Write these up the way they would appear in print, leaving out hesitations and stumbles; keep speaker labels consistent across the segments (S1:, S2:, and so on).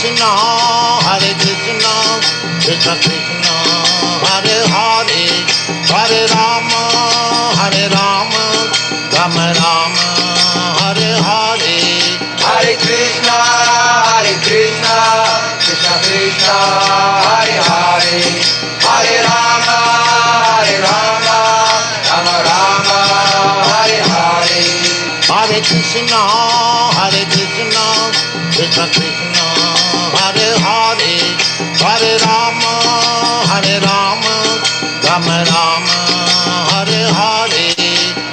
S1: Krishna, Krishna Krishna, Hare Hare, Hare Rama, Rama Rama, Hare Hare.
S2: Hare Krishna, Krishna Krishna, Hare Hare, Hare Rama, Rama Rama, Hare Hare.
S1: Hare Krishna, Krishna Krishna, Hare Hare, Hare Rama, Rama Rama, Hare Hare.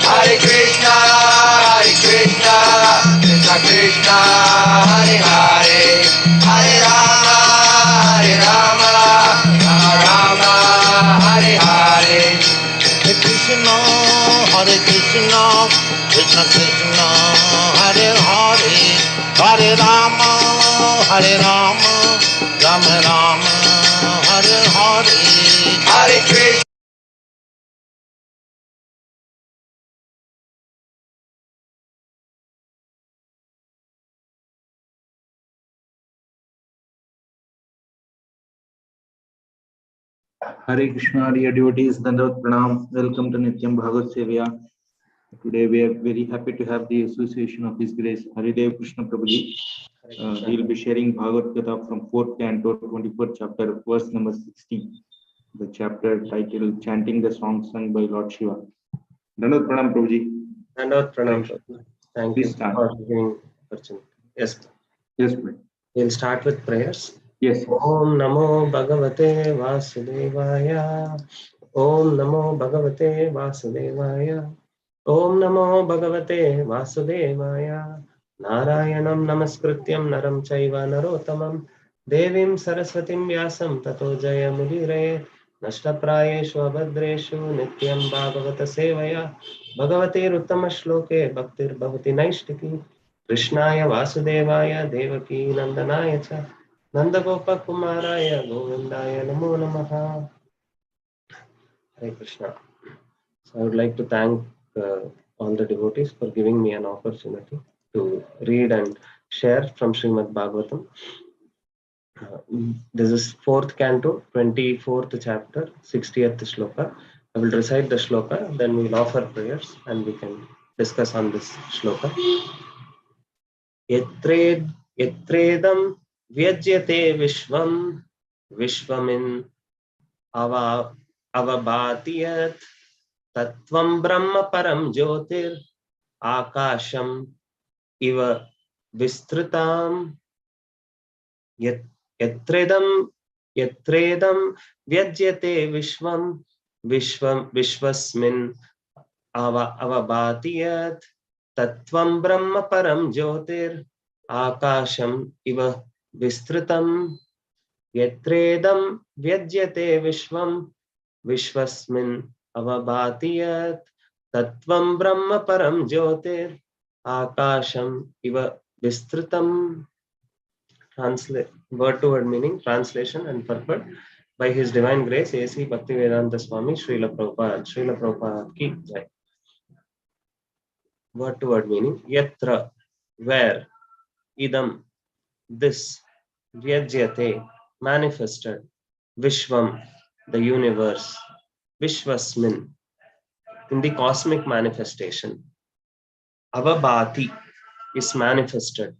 S2: Hare Krishna, Krishna Krishna, Hare Hare, Hare Rama, Rama Hare Hare.
S1: Hare Krishna, Krishna Krishna, Hare Hare, Hare Rama, Rama Rama, Hare Hare.
S2: Hare Krishna.
S3: Hare Krishna, dear devotees, Dandavat Pranam. Welcome to Nityam Bhagavata Sevaya. Today we are very happy to have the association of His Grace Haridev Krishna Prabhuji. He will be sharing Bhagavata from 4th canto, 24th chapter, verse number 16. The chapter titled Chanting the Song Sung by Lord Shiva. Dandavat Pranam Prabhuji.
S4: Dandavat Pranam. Thank you for giving opportunity. Yes.
S3: Yes, please.
S4: We'll start with prayers.
S3: Yes.
S4: Om Namo Bhagavate Vasudevaya. Om Namo Bhagavate Vasudevaya. Om Namo Bhagavate Vasudevaya. Narayanam Namaskrityam Naram Chaiva Narottamam Devim Saraswatim Vyasam Tato Jayamudire Nashtaprayeshu Abhadreshu Nityam Bhagavata Sevaya Bhagavate Uttama Shloke Bhaktir Bhavati Naishtiki Krishnaya Vasudevaya Devaki Nandanaya Cha Nandagopa Kumaraya Govindaya Namo Namaha. Hare Krishna. So I would like to thank all the devotees for giving me an opportunity to read and share from Srimad Bhagavatam. This is 4th canto, 24th chapter, 60th shloka. I will recite the shloka, then we will offer prayers and we can discuss on this shloka. Yatredam vyajyate vishvam vishvamin avabhatiyat tattvam brahma param jyotir akasham iva vistritam. Yatredam vyajyate vishvasmin avabhatiyat tattvam brahma param jyotir akasham iva vistritam. Yatredam vyajyate vishvasmin avabhatiyat tattvam brahma param jyotir akasham iva vistritam. Translate word to word meaning, translation and purport by His Divine Grace A.C. Bhaktivedanta Swami Srila Prabhupada ki jai. Word to word meaning: Yatra, where, idam, this, vyajyate, manifested, vishvam, the universe, vishvasmin, in the cosmic manifestation, avabhati, is manifested,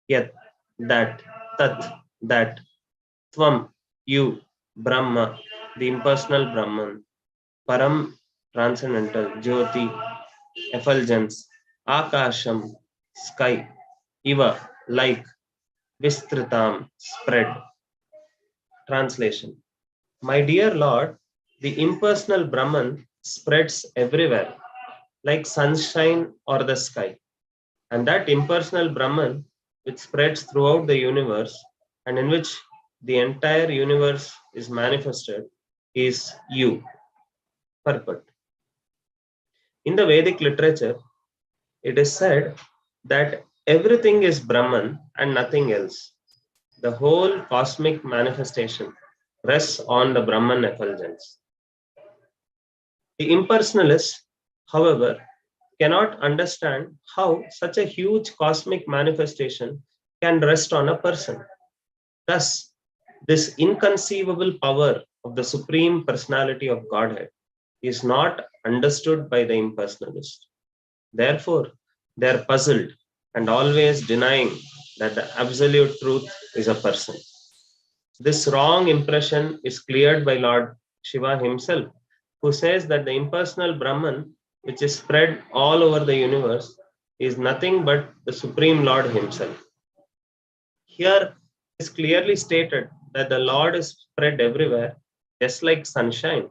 S4: yat, that, tat, that, tvam, you, Brahma, the impersonal Brahman, param, transcendental, jyoti, effulgence, akasham, sky, iva, like, vistritam, spread. Translation: My dear Lord, the impersonal Brahman spreads everywhere, like sunshine or the sky. And that impersonal Brahman, which spreads throughout the universe and in which the entire universe is manifested, is you. Purport. In the Vedic literature, it is said that everything is Brahman and nothing else. The whole cosmic manifestation rests on the Brahman effulgence. The impersonalist, however, cannot understand how such a huge cosmic manifestation can rest on a person. Thus, this inconceivable power of the Supreme Personality of Godhead is not understood by the impersonalist. Therefore, they are puzzled and always denying that the absolute truth is a person. This wrong impression is cleared by Lord Shiva himself, who says that the impersonal Brahman, which is spread all over the universe, is nothing but the Supreme Lord himself. Here it is clearly stated that the Lord is spread everywhere, just like sunshine,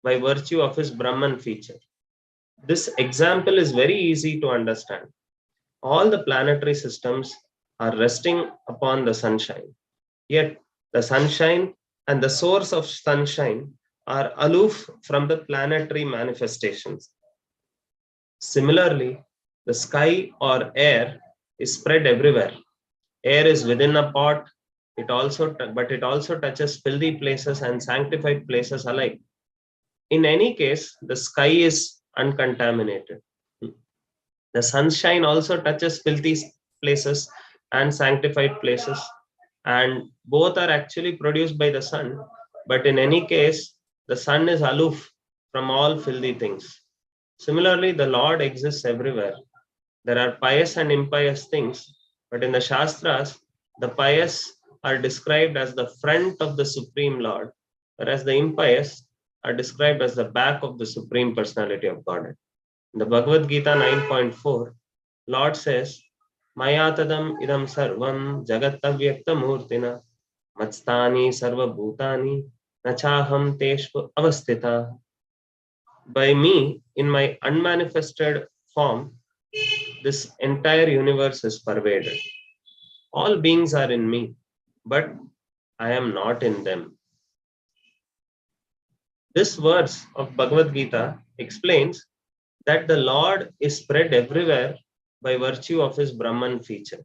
S4: by virtue of his Brahman feature. This example is very easy to understand. All the planetary systems are resting upon the sunshine. Yet the sunshine and the source of sunshine are aloof from the planetary manifestations. Similarly, the sky or air is spread everywhere. Air is within a pot, but it also touches filthy places and sanctified places alike. In any case, the sky is uncontaminated. The sunshine also touches filthy places and sanctified places, and both are actually produced by the sun. But in any case, the sun is aloof from all filthy things. Similarly, the Lord exists everywhere. There are pious and impious things, but in the Shastras, the pious are described as the front of the Supreme Lord, whereas the impious are described as the back of the Supreme Personality of Godhead. In the Bhagavad Gita 9.4, Lord says, Mayatadam idam sarvam jagattavyakta murtina matstani sarva bhutani nachaham teshva avastita. By me, in my unmanifested form, this entire universe is pervaded. All beings are in me, but I am not in them. This verse of Bhagavad Gita explains that the Lord is spread everywhere by virtue of his Brahman feature.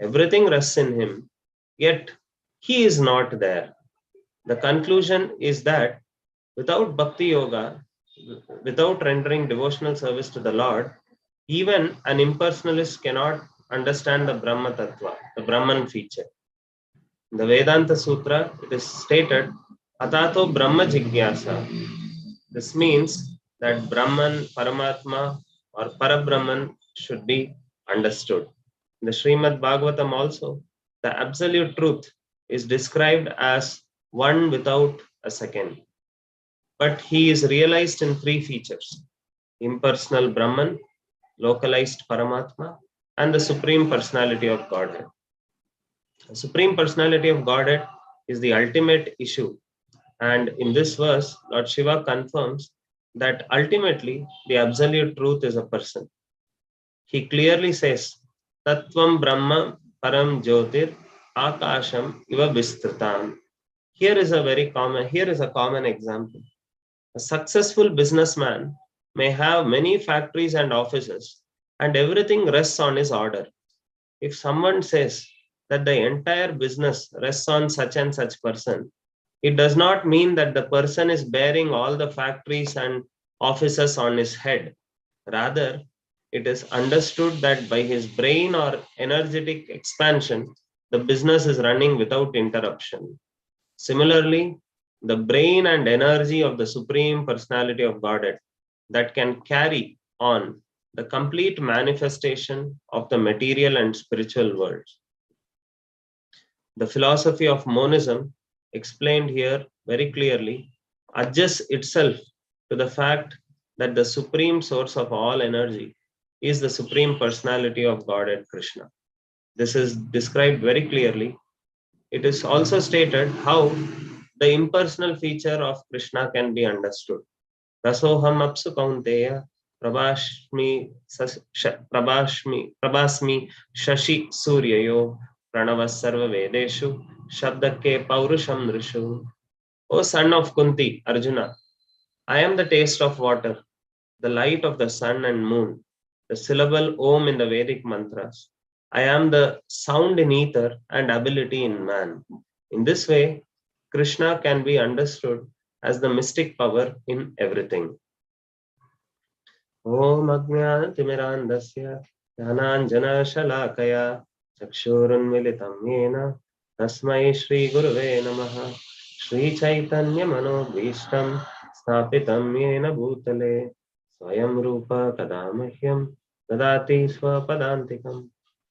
S4: Everything rests in him, yet he is not there. The conclusion is that without bhakti yoga, without rendering devotional service to the Lord, even an impersonalist cannot understand the Brahma Tattva, the Brahman feature. In the Vedanta Sutra, it is stated, Atato Brahma Jigyasa. This means that Brahman, Paramatma, or Parabrahman should be understood. In the Srimad Bhagavatam also, the absolute truth is described as one without a second. But he is realized in three features: impersonal Brahman, localized Paramatma, and the Supreme Personality of Godhead. The Supreme Personality of Godhead is the ultimate issue. And in this verse, Lord Shiva confirms that ultimately the absolute truth is a person. He clearly says, Tattvam Brahma Param Jyotir Akasham Iva Vistritam. Here is a common example. A successful businessman may have many factories and offices, and everything rests on his order. If someone says that the entire business rests on such and such person, it does not mean that the person is bearing all the factories and offices on his head. Rather, it is understood that by his brain or energetic expansion, the business is running without interruption. Similarly, the brain and energy of the Supreme Personality of Godhead that can carry on the complete manifestation of the material and spiritual worlds. The philosophy of monism, explained here very clearly, adjusts itself to the fact that the supreme source of all energy is the Supreme Personality of Godhead Krishna. This is described very clearly. It is also stated how the impersonal feature of Krishna can be understood. Rasoham apsu kaunteya prabhasmi shashi suryayo pranavas sarva vedeshu shabdakke paurusham rishu. O son of Kunti, Arjuna, I am the taste of water, the light of the sun and moon, the syllable Om in the Vedic mantras. I am the sound in ether and ability in man. In this way, Krishna can be understood as the mystic power in everything. Om Ajnanatirmirandasya Jnananjana Shalakaya Chakshurunmilitam Yena तस्मै श्री गुरुवे नमः। श्री चैतन्य मनोभीष्टं स्थापितं येन भूतले स्वयं रूप कदा मह्यं ददाति स्वपदान्तिकं।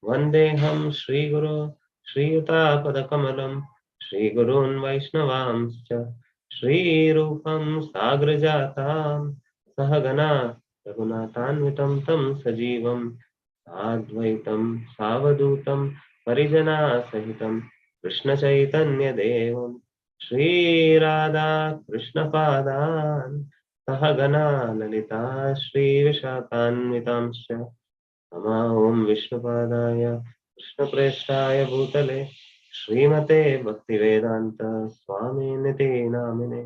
S4: वन्देऽहं श्रीगुरो श्रीयुतापदकमलं श्रीगुरून् वैष्णवांश्च श्रीरूपं साग्रजातां सहगना रघुनाथान्वितं तं सजीवं साद्वैतं सावधूतं परिजनासहितं कृष्ण चैतन्य देवं श्रीराधा कृष्णपादान् सहगना ललिता श्रीविशाखान्वितांश्च नमा ओं विष्णुपादाय कृष्णप्रेष्ठाय भूतले श्रीमते भक्तिवेदांत स्वामिनिति नामिने।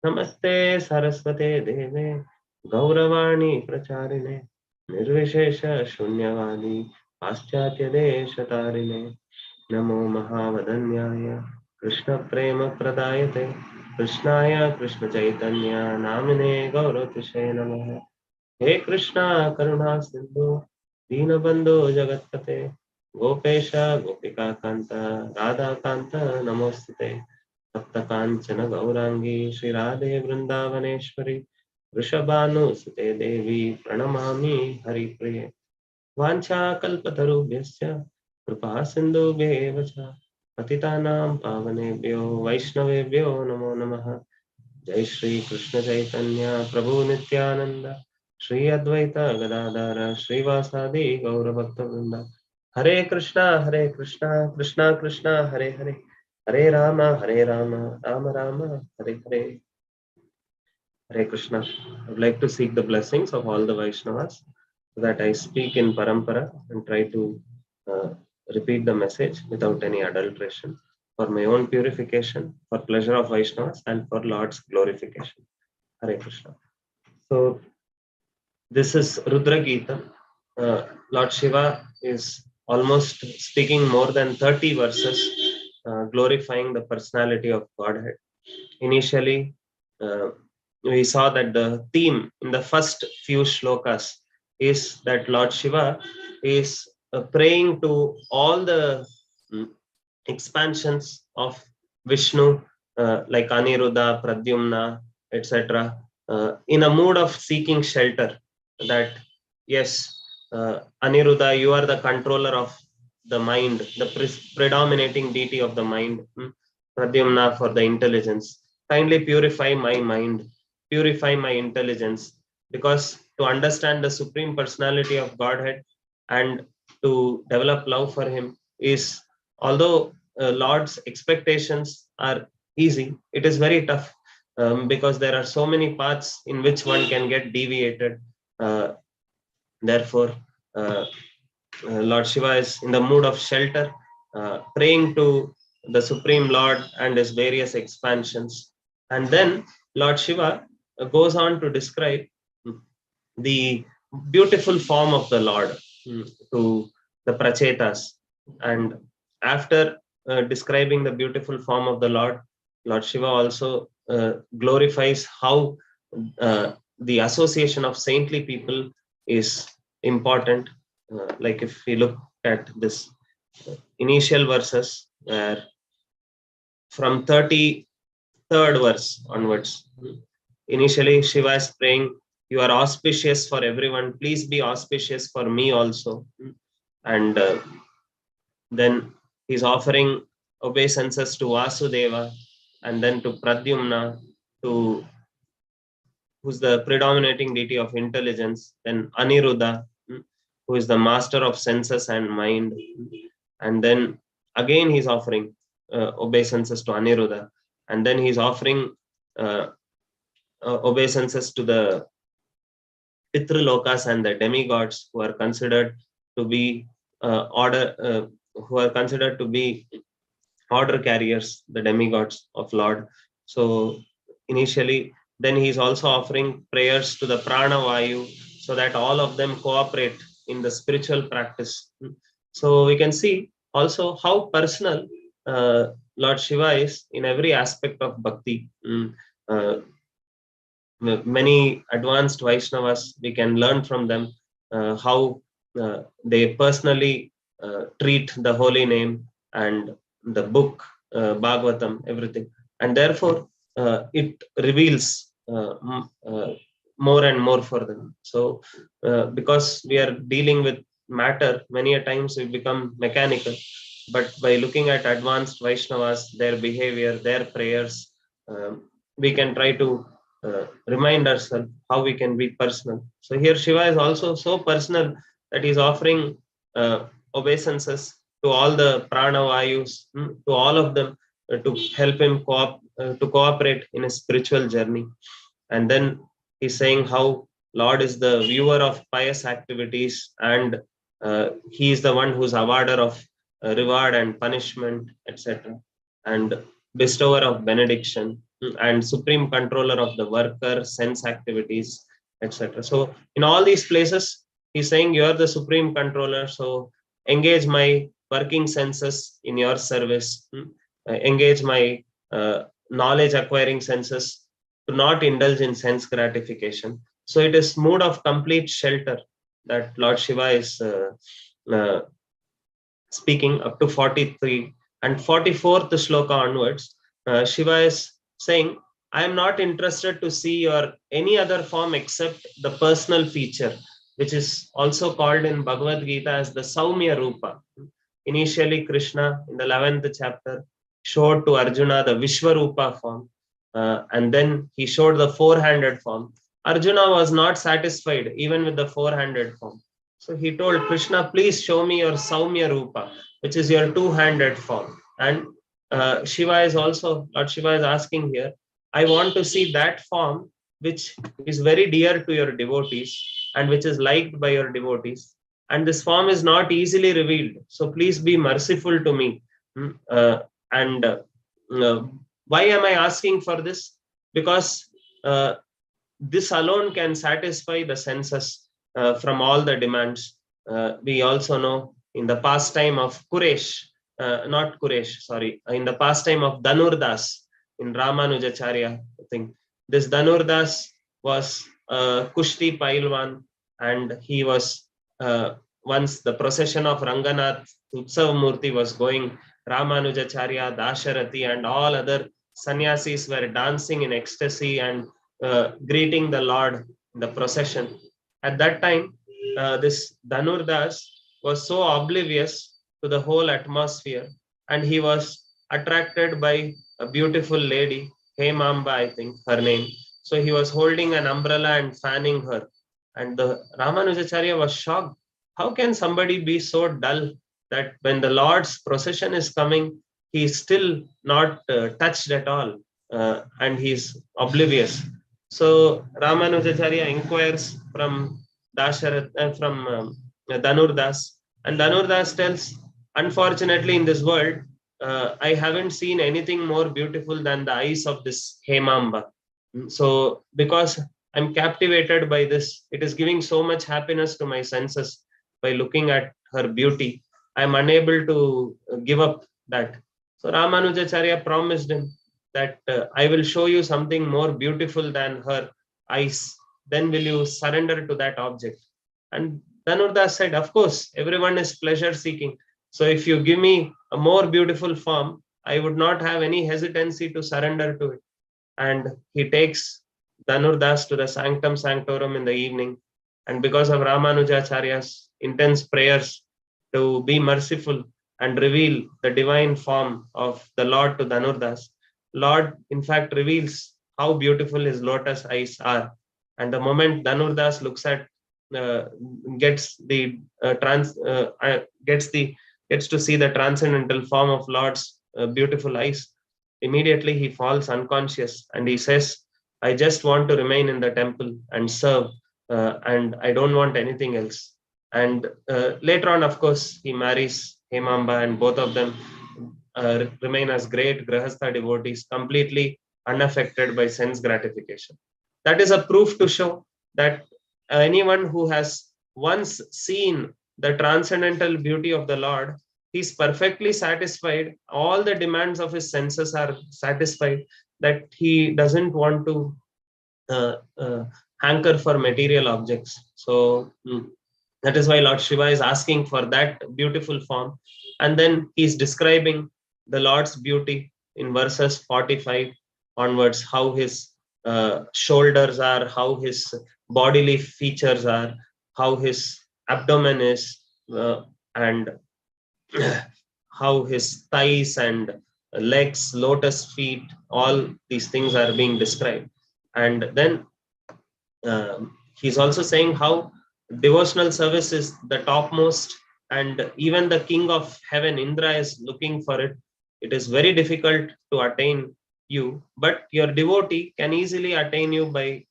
S4: नमस्ते सरस्वते देवे गौरवाणी प्रचारिणे निर्विशेष शून्यवादी पाश्चात्य देशतारिणे नमो महावदन्याय कृष्ण प्रेम प्रदायते कृष्णाय कृष्ण चैतन्य नामिने गौरवतिशे नमः। हे कृष्णा करुणा सिंधु दीनबंधु जगत्पते गोपेश गोपिका कांत राधा कांत नमोस्तुते तप्त कांचन गौरांगी श्री राधे वृंदावनेश्वरी वृषभानुसुते देवी प्रणमामि हरिप्रिये। वाञ्छाकल्पतरुभ्यश्च कृपा सिन्धुभ्येव च पतितानां पावनेभ्यो वैष्णवेभ्यो नमो नमः। जय श्री कृष्ण चैतन्य प्रभु नित्यानंद श्री अद्वैत गदाधर श्रीवासादि गौरभक्तवृंद। हरे Krishna Krishna Krishna Hare Hare Hare Ram Ram Ram Hare Hare. Hare Krishna. I would like to seek the blessings of all the Vaishnavas so that I speak in parampara and try to repeat the message without any adulteration for my own purification, for pleasure of Vaishnavas and for Lord's glorification. Hare Krishna. So this is Rudra Gita. Lord Shiva is almost speaking more than 30 verses glorifying the personality of Godhead. Initially, we saw that the theme in the first few shlokas is that Lord Shiva is praying to all the expansions of Vishnu, like Aniruddha, Pradyumna, etc., in a mood of seeking shelter. That, yes, Aniruddha, you are the controller of the mind, the predominating deity of the mind. Pradyumna for the intelligence. Kindly purify my mind, purify my intelligence, because to understand the supreme personality of Godhead and to develop love for him is, although Lord's expectations are easy, it is very tough, because there are so many paths in which one can get deviated. Therefore, Lord Shiva is in the mood of shelter, praying to the Supreme Lord and his various expansions. And then Lord Shiva goes on to describe the beautiful form of the Lord to the Prachetas. And after describing the beautiful form of the Lord, Lord Shiva also glorifies how the association of saintly people is important. Like if we look at this initial verses, where from 33rd verse onwards, initially Shiva is praying, you are auspicious for everyone, please be auspicious for me also. And then he's offering obeisances to Vasudeva, and then to Pradyumna, to who's the predominating deity of intelligence, then Aniruddha, who is the master of senses and mind, and then again he's offering obeisances to Aniruddha, and then he's offering obeisances to the Pitralokas and the demigods, who are considered to be order carriers, the demigods of Lord. So initially, then he's also offering prayers to the Prana Vayu, so that all of them cooperate in the spiritual practice. So we can see also how personal Lord Shiva is in every aspect of bhakti. Many advanced Vaishnavas, we can learn from them how they personally treat the holy name and the book, Bhagavatam, everything. And therefore, it reveals more and more for them. So, because we are dealing with matter, many a times we become mechanical. But by looking at advanced Vaishnavas, their behavior, their prayers, we can try to remind ourselves how we can be personal. So here Shiva is also so personal that he is offering obeisances to all the prana vayus, to all of them, to help him to cooperate in his spiritual journey. And then he's saying how Lord is the viewer of pious activities, and he is the one who's awarder of reward and punishment, etc., and bestower of benediction, and supreme controller of the worker, sense activities, etc. So in all these places, he's saying you are the supreme controller. So engage my working senses in your service. Engage my knowledge acquiring senses to not indulge in sense gratification. So it is mood of complete shelter that Lord Shiva is uh, speaking up to 43 and 44th shloka onwards. Shiva is saying, I am not interested to see your any other form except the personal feature, which is also called in Bhagavad Gita as the Saumya Rupa. Initially, Krishna in the 11th chapter showed to Arjuna the Vishwarupa form, and then he showed the four-handed form. Arjuna was not satisfied even with the four-handed form. So he told Krishna, please show me your Saumya Rupa, which is your two-handed form. And Shiva is also, Lord Shiva is asking here, I want to see that form which is very dear to your devotees and which is liked by your devotees. And this form is not easily revealed. So please be merciful to me. And why am I asking for this? Because this alone can satisfy the senses from all the demands. We also know in the pastime of Kuresh, not Kuresh, sorry, in the pastime of Dhanurdas in Ramanujacharya, I think this Dhanurdas was Kushti Pailwan, and he was once the procession of Ranganath Utsav Murti was going, Ramanujacharya, Dasharati, and all other sannyasis were dancing in ecstasy and greeting the Lord in the procession. At that time, this Dhanurdas was so oblivious to the whole atmosphere, and he was attracted by a beautiful lady, Hemamba, I think her name. So he was holding an umbrella and fanning her. And the Ramanujacharya was shocked. How can somebody be so dull that when the Lord's procession is coming, he is still not touched at all, and he's oblivious. So Ramanujacharya inquires from Dhanurdas, and Dhanurdas tells, unfortunately, in this world, I haven't seen anything more beautiful than the eyes of this Hemamba. So because I'm captivated by this, it is giving so much happiness to my senses by looking at her beauty. I'm unable to give up that. So Ramanujacharya promised him that I will show you something more beautiful than her eyes. Then will you surrender to that object? And Dhanurdas said, of course, everyone is pleasure seeking. So if you give me a more beautiful form, I would not have any hesitancy to surrender to it. And he takes Dhanurdas to the sanctum sanctorum in the evening. And because of Ramanujacharya's intense prayers to be merciful and reveal the divine form of the Lord to Dhanurdas, Lord in fact reveals how beautiful his lotus eyes are. And the moment Dhanurdas looks at, gets the gets to see the transcendental form of Lord's beautiful eyes, immediately he falls unconscious and he says, I just want to remain in the temple and serve, and I don't want anything else. And later on, of course, he marries Hemamba, and both of them remain as great Grahastha devotees, completely unaffected by sense gratification. That is a proof to show that anyone who has once seen the transcendental beauty of the Lord, he's perfectly satisfied. All the demands of his senses are satisfied, that he doesn't want to hanker for material objects. So that is why Lord Shiva is asking for that beautiful form. And then he's describing the Lord's beauty in verses 45 onwards, how his shoulders are, how his bodily features are, how his abdomen is, and how his thighs and legs, lotus feet, all these things are being described. And then he's also saying how devotional service is the topmost, and even the king of heaven, Indra, is looking for it. It is very difficult to attain you, but your devotee can easily attain you by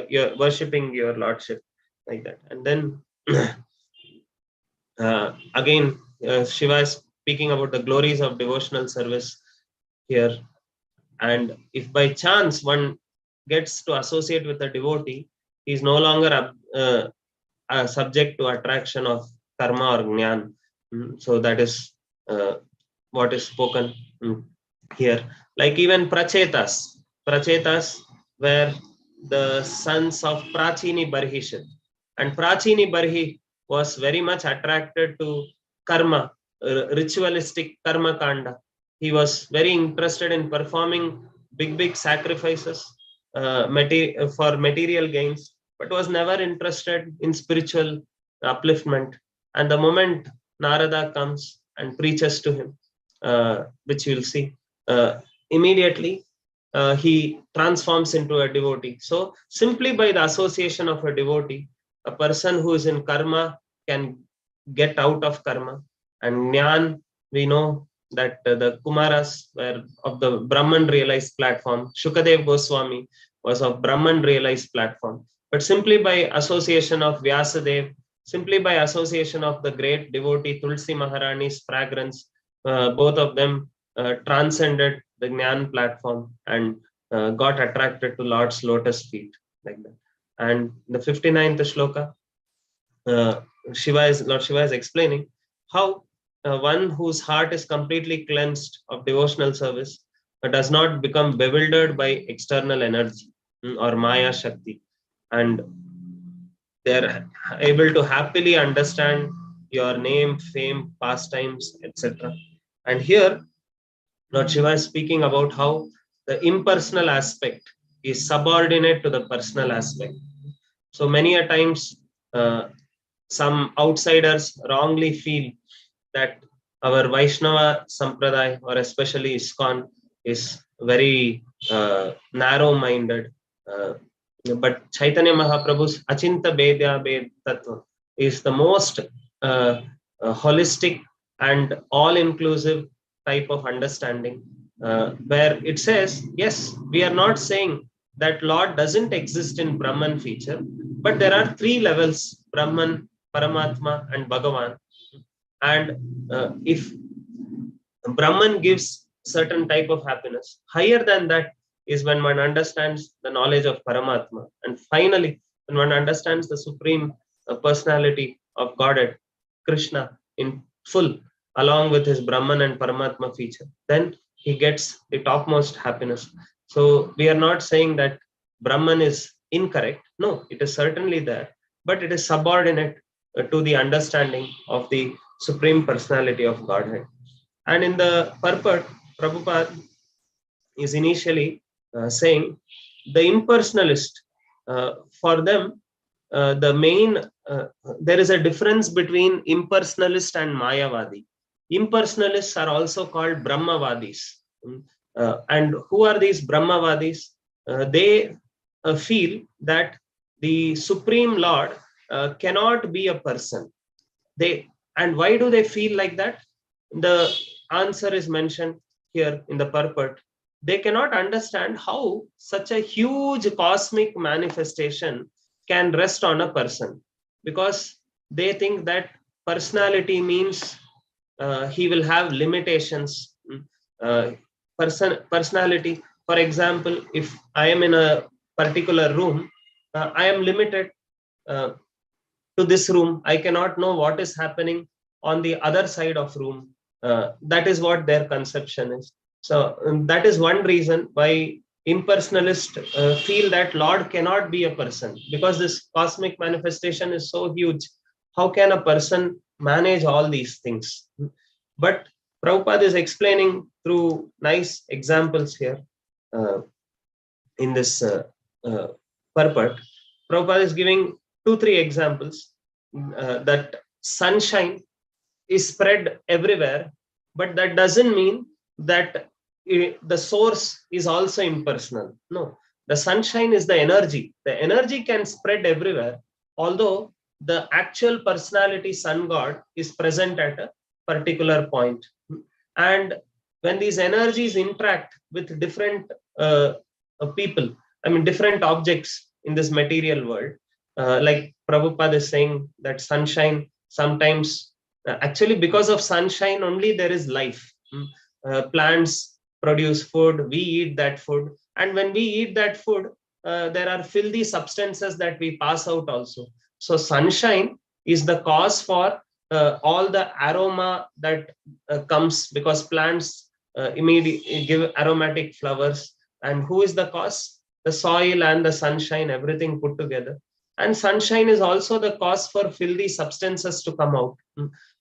S4: your worshipping your lordship, like that. And then again, Shiva is speaking about the glories of devotional service here. And if by chance one gets to associate with a devotee, he is no longer subject to attraction of karma or jnana. So that is what is spoken here. Like even prachetas were the sons of Prachini Barhishit. And Prachini Barhi was very much attracted to karma, ritualistic karma kanda. He was very interested in performing big sacrifices for material gains, but was never interested in spiritual upliftment. And the moment Narada comes and preaches to him, which you'll see, immediately he transforms into a devotee. So simply by the association of a devotee, a person who is in karma can get out of karma. And Jnana, we know that the Kumaras were of the Brahman realized platform. Shukadev Goswami was of Brahman realized platform. But simply by association of Vyasadev, simply by association of the great devotee Tulsi Maharani's fragrance, both of them transcended the Jnana platform and got attracted to Lord's lotus feet, like that. And the 59th shloka, Lord Shiva is explaining how one whose heart is completely cleansed of devotional service does not become bewildered by external energy or Maya Shakti, and they are able to happily understand your name, fame, pastimes, etc. And here, Lord Shiva is speaking about how the impersonal aspect is subordinate to the personal aspect. So many a times, some outsiders wrongly feel that our Vaishnava Sampradaya, or especially ISKCON, is very narrow-minded. But Chaitanya Mahaprabhu's Achinta Bedya Bed Tattva is the most holistic and all-inclusive type of understanding, where it says, yes, we are not saying that Lord doesn't exist in Brahman feature, but there are three levels: Brahman, Paramatma, and Bhagavan. And if Brahman gives certain type of happiness, higher than that is when one understands the knowledge of Paramatma. And finally, when one understands the supreme personality of Godhead, Krishna, in full, along with his Brahman and Paramatma feature, then he gets the topmost happiness. So we are not saying that Brahman is incorrect. No, it is certainly there, but it is subordinate to the understanding of the supreme personality of Godhead. And in the purport, Prabhupada is initially saying the impersonalist, for them, the main, there is a difference between impersonalist and Mayavadi. Impersonalists are also called Brahmavadis. And who are these Brahmavadis? They feel that the Supreme Lord cannot be a person. And why do they feel like that? The answer is mentioned here in the purport. They cannot understand how such a huge cosmic manifestation can rest on a person, because they think that personality means he will have limitations. Personality, for example, if I am in a particular room, I am limited to this room. I cannot know what is happening on the other side of room. That is what their conception is. So that is one reason why impersonalists feel that Lord cannot be a person, because this cosmic manifestation is so huge. How can a person manage all these things? But Prabhupada is explaining through nice examples here in this purport. Prabhupada is giving 2-3 examples that sunshine is spread everywhere, but that doesn't mean that the source is also impersonal. No, the sunshine is the energy. The energy can spread everywhere, although the actual personality sun god is present at a particular point. And when these energies interact with different people, I mean different objects in this material world, like Prabhupada is saying that sunshine sometimes, actually because of sunshine only there is life. Plants produce food, we eat that food, and when we eat that food, there are filthy substances that we pass out also. So sunshine is the cause for all the aroma that comes, because plants immediately give aromatic flowers. And who is the cause? The soil and the sunshine, everything put together. And sunshine is also the cause for filthy substances to come out.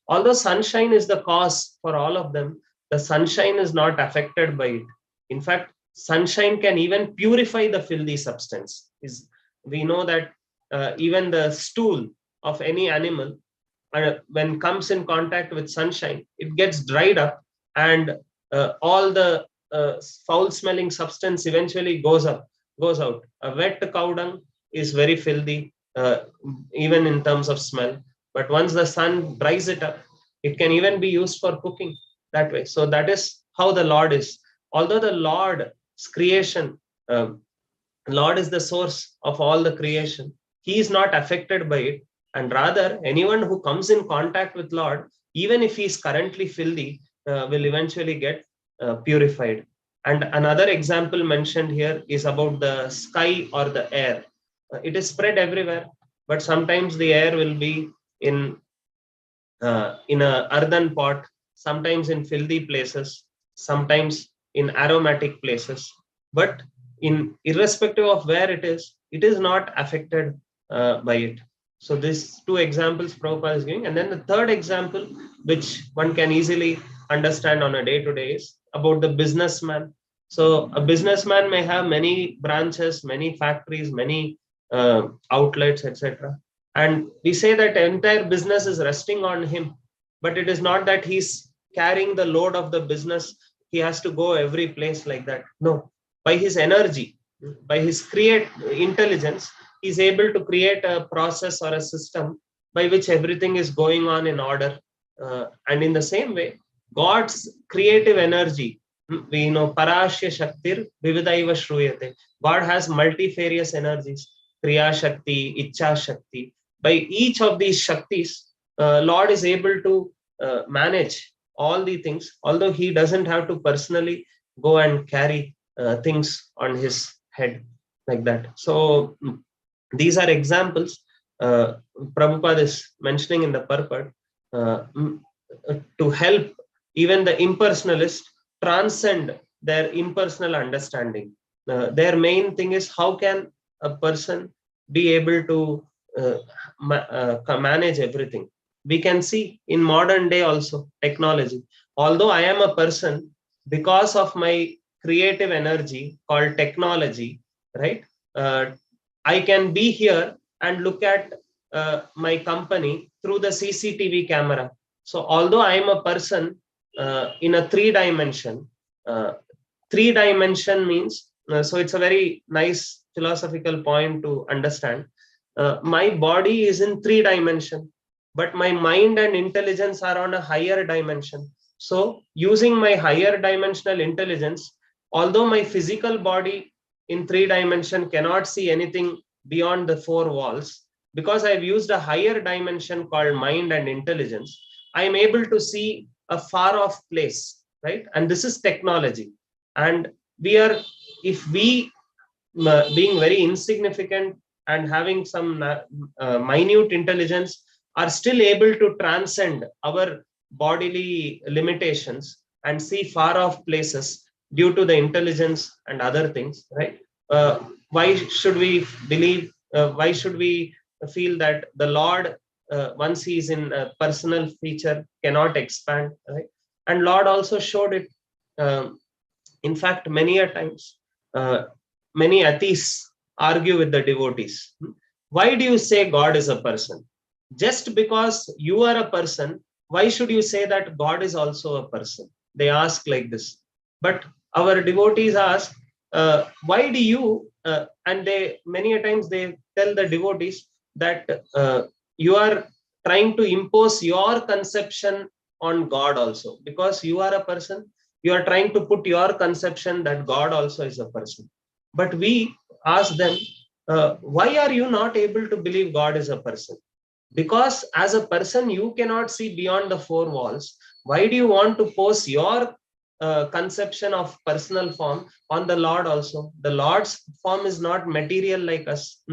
S4: Although sunshine is the cause for all of them, the sunshine is not affected by it. In fact, sunshine can even purify the filthy substance. We know that even the stool of any animal, when comes in contact with sunshine, it gets dried up, and all the foul smelling substance eventually goes out. A wet cow dung is very filthy, even in terms of smell. But once the sun dries it up, it can even be used for cooking that way. So that is how the Lord is. Although the Lord's creation, Lord is the source of all the creation, he is not affected by it. And rather, anyone who comes in contact with Lord, even if he is currently filthy, will eventually get purified. And another example mentioned here is about the sky or the air. It is spread everywhere, but sometimes the air will be in a earthen pot, sometimes in filthy places, sometimes in aromatic places. But in irrespective of where it is not affected by it. So these 2 examples Prabhupada is giving. And then the third example, which one can easily understand on a day-to-day, is about the businessman. So a businessman may have many branches, many factories, many outlets, etc. And we say that entire business is resting on him, but it is not that he's carrying the load of the business. He has to go every place like that. No, by his energy, by his intelligence, he's able to create a process or a system by which everything is going on in order. And in the same way, God's creative energy, we know Parashya Shaktir Vividaiva Shruyate. God has multifarious energies, Kriya Shakti, Icha Shakti. By each of these Shaktis, Lord is able to manage all the things, although he doesn't have to personally go and carry things on his head like that. So these are examples Prabhupada is mentioning in the purport to help even the impersonalist transcend their impersonal understanding. Their main thing is, how can a person be able to manage everything? We can see in modern day also technology. Although I am a person, because of my creative energy called technology, right? I can be here and look at my company through the CCTV camera. So although I am a person in a 3-dimension, 3-dimension means, so it's a very nice philosophical point to understand. My body is in 3-dimension, but my mind and intelligence are on a higher dimension. So using my higher dimensional intelligence, although my physical body in 3-dimension cannot see anything beyond the 4 walls, because I've used a higher dimension called mind and intelligence, I am able to see a far off place, right? And this is technology. And if we being very insignificant and having some minute intelligence, are still able to transcend our bodily limitations and see far off places due to the intelligence and other things, right? Why should we believe, why should we feel that the Lord, once he is in a personal feature, cannot expand, right? And Lord also showed it. In fact, many a times, many atheists argue with the devotees. Why do you say God is a person? Just because you are a person, why should you say that God is also a person? They ask like this. But our devotees ask, why do you, and they many a times they tell the devotees that you are trying to impose your conception on God also. Because you are a person, you are trying to put your conception that God also is a person. But we ask them, why are you not able to believe God is a person? Because as a person you cannot see beyond the four walls. Why do you want to pose your conception of personal form on the Lord also? The Lord's form is not material like us.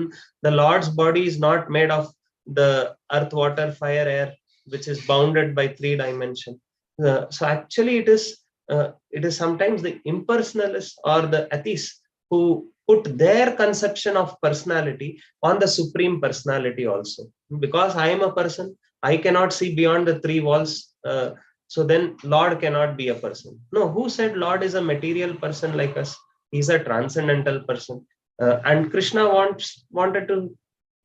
S4: The Lord's body is not made of the earth, water, fire, air, which is bounded by three dimension. So actually it is sometimes the impersonalists or the atheists who put their conception of personality on the supreme personality also. Because I am a person, I cannot see beyond the three walls, so then Lord cannot be a person. No, who said Lord is a material person like us? He's a transcendental person. And Krishna wanted to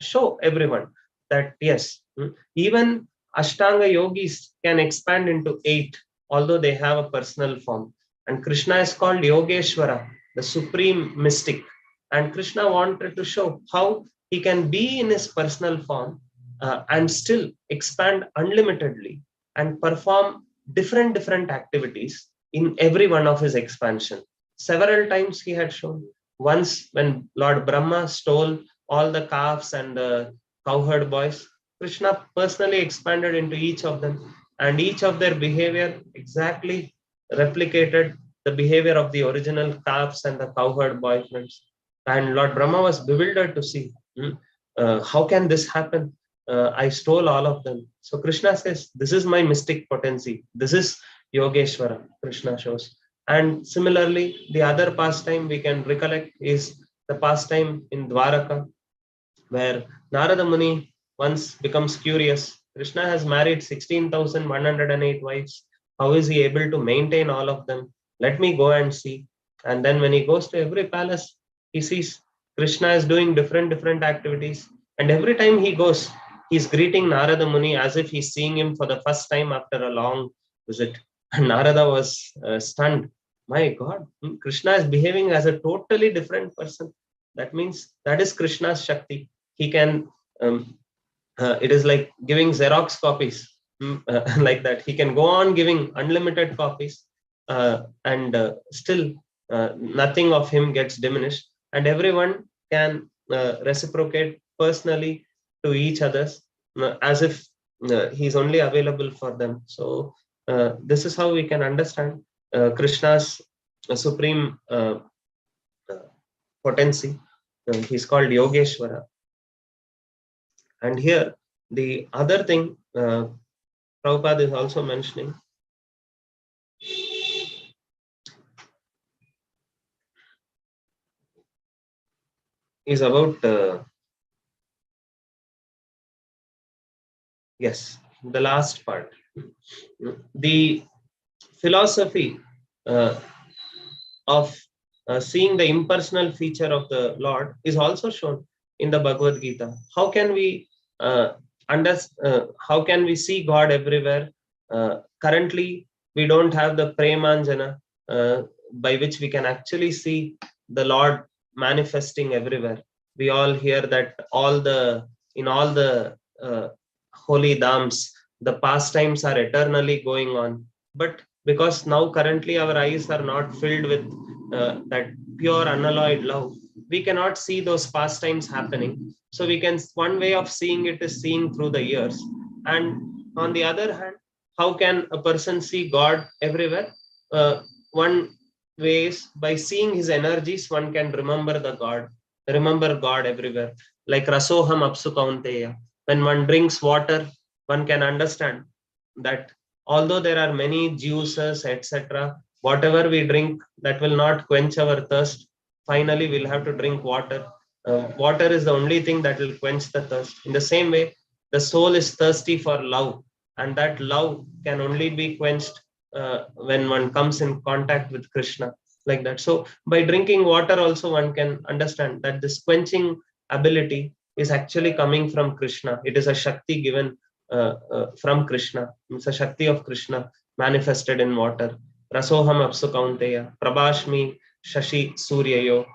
S4: show everyone that yes, even Ashtanga yogis can expand into 8, although they have a personal form. And Krishna is called Yogeshwara, the supreme mystic. And Krishna wanted to show how he can be in his personal form and still expand unlimitedly and perform different activities in every one of his expansion. Several times he had shown. Once when Lord Brahma stole all the calves and the cowherd boys, Krishna personally expanded into each of them, and each of their behavior exactly replicated the behavior of the original calves and the cowherd boyfriends. And Lord Brahma was bewildered to see, how can this happen? I stole all of them. So Krishna says, this is my mystic potency. This is Yogeshwara, Krishna shows. And similarly, the other pastime we can recollect is the pastime in Dwaraka, where Narada Muni once becomes curious. Krishna has married 16,108 wives. How is he able to maintain all of them? Let me go and see. And then when he goes to every palace, he sees Krishna is doing different activities. And every time he goes, he's greeting Narada Muni as if he's seeing him for the first time after a long visit. And Narada was stunned. My God, Krishna is behaving as a totally different person. That means that is Krishna's Shakti. He can, it is like giving Xerox copies, like that. He can go on giving unlimited copies, and still nothing of him gets diminished. And everyone can reciprocate personally to each others as if he's only available for them. So this is how we can understand Krishna's supreme potency. He's called Yogeshwara. And here, the other thing Prabhupada is also mentioning is about, yes, the last part. The philosophy of seeing the impersonal feature of the Lord is also shown in the Bhagavad Gita. How can we how can we see God everywhere? Currently, we don't have the Premanjana by which we can actually see the Lord manifesting everywhere. We all hear that in all the holy dhams, the pastimes are eternally going on. But because now currently our eyes are not filled with that pure unalloyed love, we cannot see those pastimes happening. So we can, one way of seeing it is seeing through the ears. And on the other hand, how can a person see God everywhere? One way is by seeing his energies, one can remember God everywhere. Like Rasoham Apsu Kaunteya. When one drinks water, one can understand that although there are many juices, etc., whatever we drink, that will not quench our thirst. Finally, we'll have to drink water. Water is the only thing that will quench the thirst. In the same way, the soul is thirsty for love, and that love can only be quenched when one comes in contact with Krishna, like that. So by drinking water also one can understand that this quenching ability is actually coming from Krishna. It is a Shakti given from Krishna. It's a Shakti of Krishna manifested in water. Rasoham apsu kaunteya, prabhashmi shashi suryayo.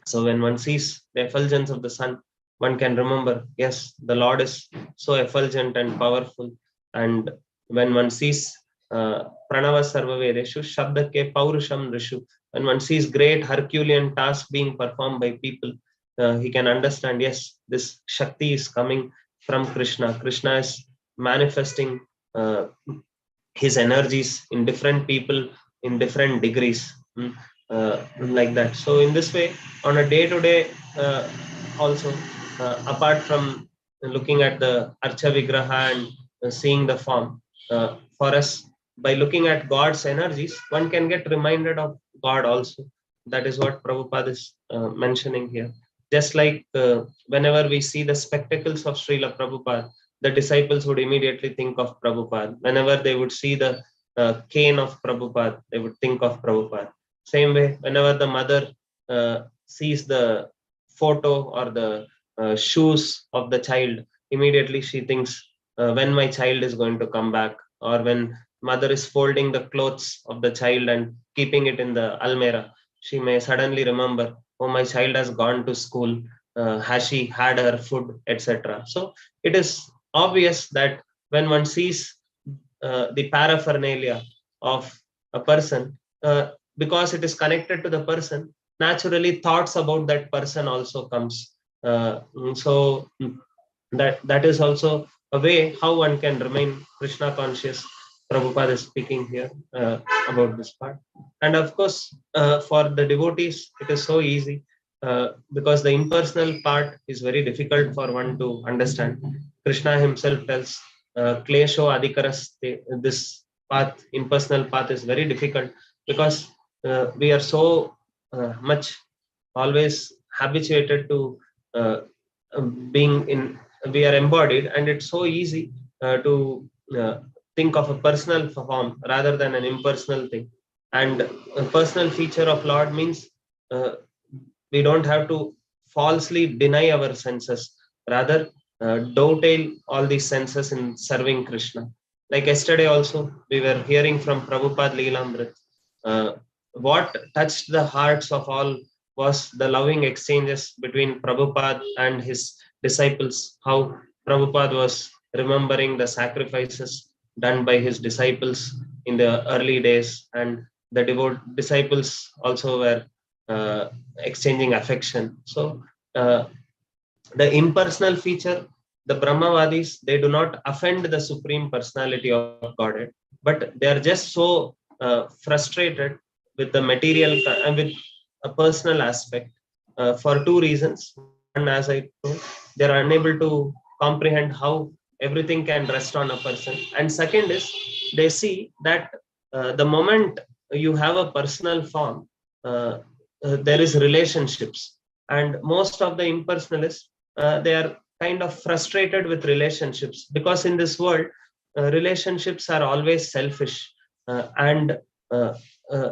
S4: So when one sees the effulgence of the sun, one can remember, yes, the Lord is so effulgent and powerful. And when one sees Pranava Sarvavedeshu, Shabdake Paurusham Rishu, when one sees great Herculean tasks being performed by people, he can understand, yes, this Shakti is coming from Krishna. Krishna is manifesting his energies in different people in different degrees, like that. So in this way, on a day-to-day, also, apart from looking at the Archa Vigraha and seeing the form, for us, by looking at God's energies, one can get reminded of God also. That is what Prabhupada is mentioning here. Just like whenever we see the spectacles of Srila Prabhupada, the disciples would immediately think of Prabhupada. Whenever they would see the cane of Prabhupada, they would think of Prabhupada. Same way, whenever the mother sees the photo or the shoes of the child, immediately she thinks, when my child is going to come back, or when mother is folding the clothes of the child and keeping it in the almirah, she may suddenly remember, oh, my child has gone to school, has she had her food, etc. So it is obvious that when one sees the paraphernalia of a person, because it is connected to the person, naturally thoughts about that person also comes. That is also a way how one can remain Krishna conscious. Prabhupada is speaking here about this part. And of course, for the devotees, it is so easy because the impersonal part is very difficult for one to understand. Krishna himself tells, Klesho Adhikaraste, this path, impersonal path, is very difficult because we are so much always habituated to being in, we are embodied, and it's so easy to think of a personal form rather than an impersonal thing. And a personal feature of Lord means uh, we don't have to falsely deny our senses, rather dovetail all these senses in serving Krishna. Like yesterday also, we were hearing from Prabhupada Leelamrit. What touched the hearts of all was the loving exchanges between Prabhupada and his disciples, how Prabhupada was remembering the sacrifices done by his disciples in the early days, and the disciples also were exchanging affection. So the impersonal feature, the Brahmavadis, they do not offend the supreme personality of Godhead, but they are just so frustrated with the material, with a personal aspect, for two reasons. One, as I told, they are unable to comprehend how everything can rest on a person. And second is, they see that the moment you have a personal form, there is relationships. And most of the impersonalists, they are kind of frustrated with relationships because in this world, relationships are always selfish, and uh, uh,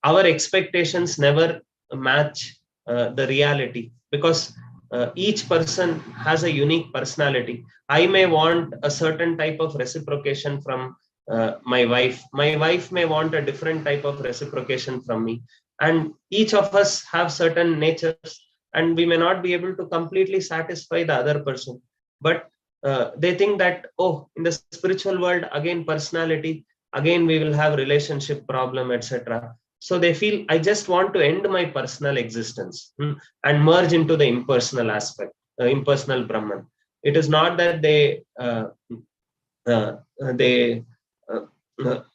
S4: our expectations never match the reality, because each person has a unique personality. I may want a certain type of reciprocation from my wife may want a different type of reciprocation from me, and each of us have certain natures, and we may not be able to completely satisfy the other person. But they think that, oh, in the spiritual world, again personality, again we will have relationship problem, etc. So they feel, I just want to end my personal existence, and merge into the impersonal aspect, impersonal Brahman. It is not that they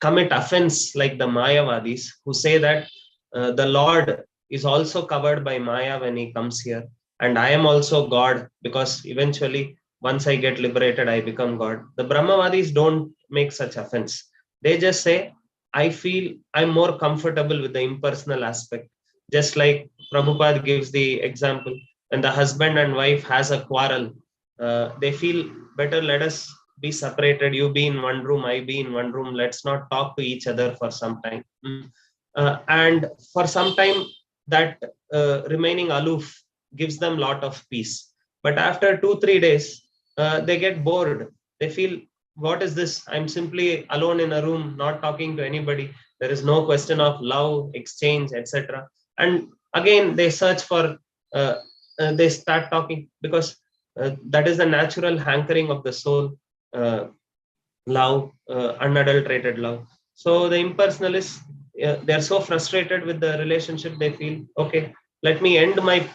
S4: commit offense like the Mayavadis, who say that the Lord is also covered by Maya when he comes here, and I am also God, because eventually, once I get liberated, I become God. The Brahmavadis don't make such offense. They just say, I feel I'm more comfortable with the impersonal aspect. Just like Prabhupada gives the example, when the husband and wife has a quarrel, they feel better, let us be separated. You be in one room, I be in one room. Let's not talk to each other for some time. And for some time, that remaining aloof gives them lot of peace. But after 2-3 days, they get bored. They feel, what is this? I'm simply alone in a room, not talking to anybody. There is no question of love, exchange, etc. And again, they search for, they start talking, because that is the natural hankering of the soul, love, unadulterated love. So the impersonalists, they're so frustrated with the relationship, they feel, okay, let me end my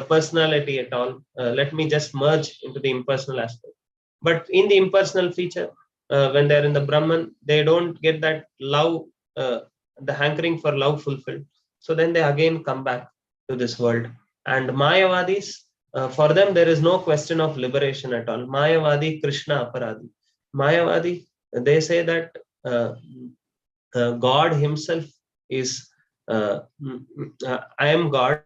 S4: personality at all. Let me just merge into the impersonal aspect. But in the impersonal feature, when they're in the Brahman, they don't get that love, the hankering for love fulfilled. So then they again come back to this world. And Mayavadis, for them, there is no question of liberation at all. Mayavadi, Krishna Aparadi. Mayavadi, they say that God Himself is, I am God,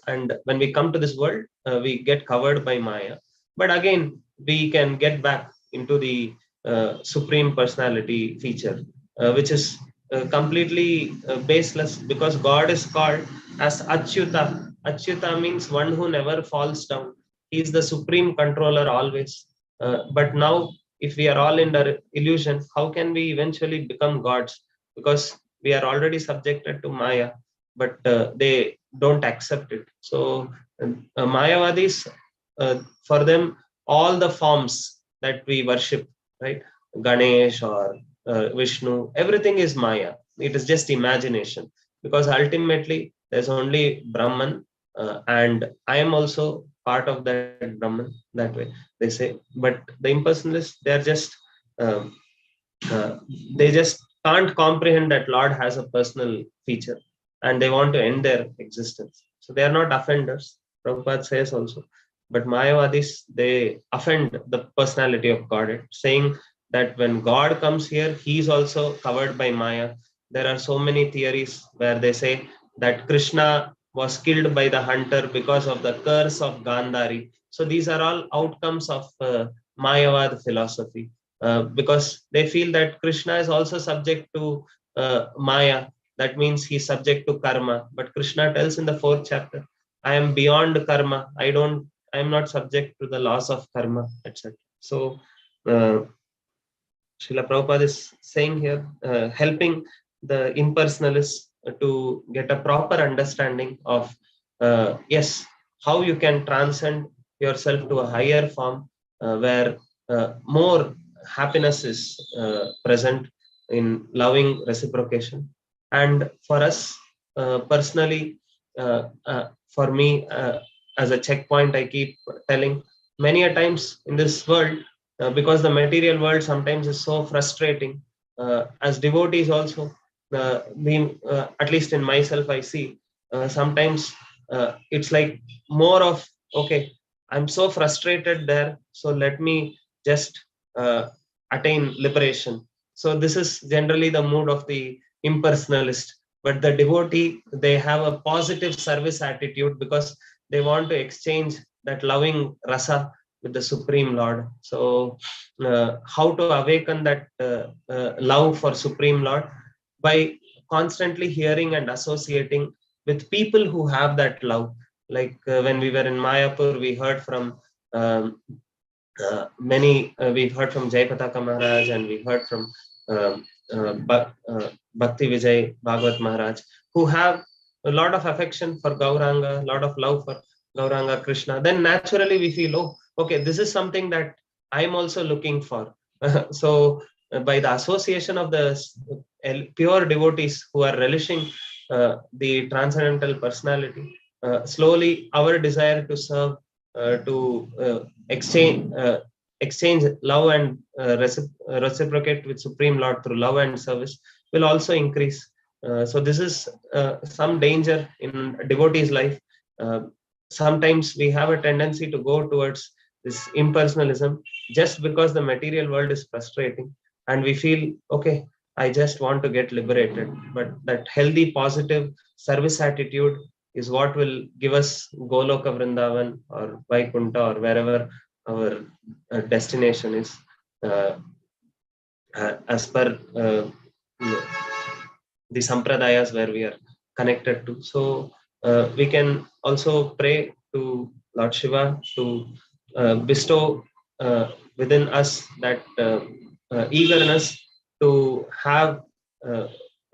S4: and when we come to this world, we get covered by Maya. But again, we can get back into the Supreme Personality feature, which is completely baseless, because God is called as Achyuta. Achyuta means one who never falls down. He is the Supreme Controller always. But now, if we are all in the illusion, how can we eventually become gods? Because we are already subjected to Maya, but they don't accept it. So Mayavadis, for them, all the forms that we worship, right, Ganesh or Vishnu, everything is Maya. It is just imagination, because ultimately there's only Brahman, and I am also part of that Brahman. That way they say. But the impersonalists, they are just um, uh, they just can't comprehend that Lord has a personal feature, and they want to end their existence. So they are not offenders, Prabhupada says also. But Mayavadis, they offend the personality of God, saying that when God comes here, he is also covered by Maya. There are so many theories where they say that Krishna was killed by the hunter because of the curse of Gandhari. So these are all outcomes of Mayavad philosophy, because they feel that Krishna is also subject to Maya. That means he's subject to karma. But Krishna tells in the 4th chapter, I am beyond karma. I am not subject to the laws of karma, etc. So uh, Srila Prabhupada is saying here, helping the impersonalists to get a proper understanding of, yes, how you can transcend yourself to a higher form, where more happiness is present in loving reciprocation. And for us personally, for me, as a checkpoint, I keep telling, many a times in this world, because the material world sometimes is so frustrating. As devotees also, at least in myself, I see sometimes it's like more of, okay, I'm so frustrated there, so let me just attain liberation. So this is generally the mood of the impersonalist. But the devotee, they have a positive service attitude, because they want to exchange that loving rasa with the Supreme Lord. So, how to awaken that love for Supreme Lord? By constantly hearing and associating with people who have that love. Like when we were in Mayapur, we heard from we heard from Jayapataka Maharaj, and we heard from Bhakti Vijay Bhagavat Maharaj, who have a lot of affection for Gauranga, a lot of love for Gauranga Krishna. Then naturally we feel, oh, okay, this is something that I'm also looking for. So by the association of the pure devotees who are relishing the transcendental personality, slowly our desire to serve, to exchange love and reciprocate with Supreme Lord through love and service will also increase. So this is some danger in devotee's life. Uh, Sometimes we have a tendency to go towards this impersonalism just because the material world is frustrating, and we feel, okay, I just want to get liberated. But that healthy, positive service attitude is what will give us Goloka Vrindavan or Vaikunta or wherever our destination is. uh, as per the sampradayas where we are connected to. So we can also pray to Lord Shiva to bestow within us that eagerness to have